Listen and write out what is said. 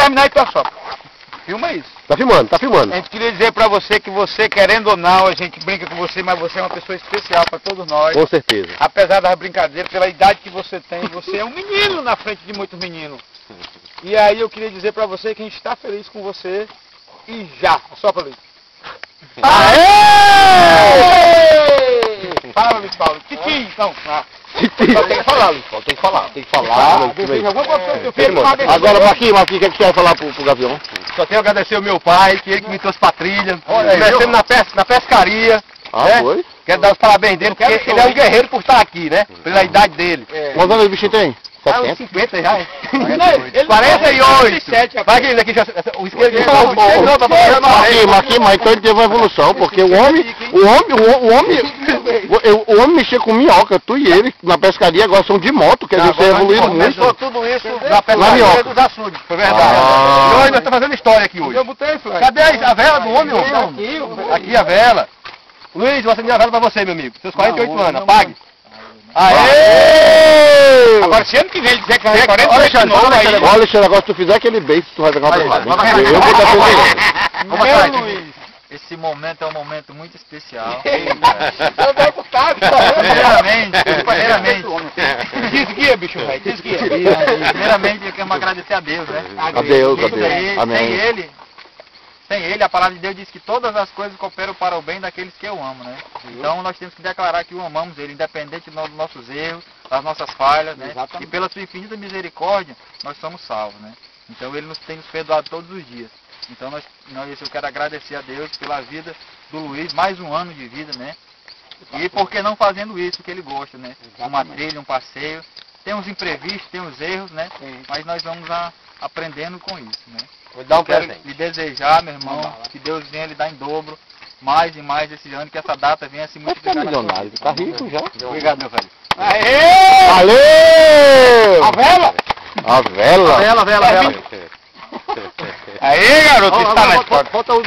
terminar então só. Filma isso. Tá filmando, tá filmando. A gente queria dizer pra você que você, querendo ou não, a gente brinca com você, mas você é uma pessoa especial pra todos nós. Com certeza. Apesar das brincadeiras, pela idade que você tem, você é um menino na frente de muitos meninos. E aí eu queria dizer pra você que a gente está feliz com você. E já, só pra Luiz. Aê! Fala, Luiz Paulo. Tiquinho, então. Tem que falar, Luiz Paulo, tem que falar. Tem que falar. Agora, Marquinhos, o que é que você vai falar pro Gavião? Só tenho a agradecer o meu pai, que ele que me trouxe pra trilha. Olha aí, Começamos na pescaria. Ah, né? foi? Quero dar os parabéns dele, porque ele é um guerreiro por estar aqui, né? Pela idade dele. Quantos anos o bichinho tem? Ah, uns 50 já, hein? 48. 48! Vai que ele aqui já... O isqueiro de novo. Marquinhos, mas então ele teve uma evolução, porque o homem mexia com minhoca, tu e ele, na pescaria, agora são de moto, quer dizer, você evoluiu muito. Começou tudo isso na pescaria dos açudes, foi verdade. E hoje nós estamos fazendo história aqui hoje. Eu botei, Flávio. Cadê a vela do homem, homem? Aqui a vela. Luiz, vou acender a vela pra você, meu amigo. Seus 48 anos, apague. Aê! Agora, se ano que vem ele dizer que vai 48 Alexandre, novo aí... Olha, Alexandre, agora se tu fizer aquele beijo, tu vai pegar uma porrada. vai, hein? Eu vou dar pra ele. Meu Luiz. Esse momento é um momento muito especial. Eu dou deputado. Primeiramente, Desguia, bicho, velho. Desguia. primeiramente eu quero agradecer a Deus, né? A Deus, a Deus. Sem Amém. ele, a palavra de Deus diz que todas as coisas cooperam para o bem daqueles que eu amo, né? Então nós temos que declarar que o amamos ele, independente dos nossos erros, das nossas falhas, né? E pela sua infinita misericórdia, nós somos salvos, né? Então ele tem nos perdoado todos os dias. Então eu quero agradecer a Deus pela vida do Luiz, mais um ano de vida, né? E por que não fazendo isso que ele gosta, né? Uma trilha, um passeio. Tem uns imprevistos, tem uns erros, né? Mas nós vamos aprendendo com isso, né? Vou dar um Quero presente. lhe desejar, meu irmão, que Deus venha lhe dar em dobro, mais e mais esse ano, que essa data venha se Vai ficar multiplicar. milionário, tá rico já. Obrigado, meu velho. Aê! Valeu! A vela? A vela. Vela. Aê, garoto. Está na história. Falta o...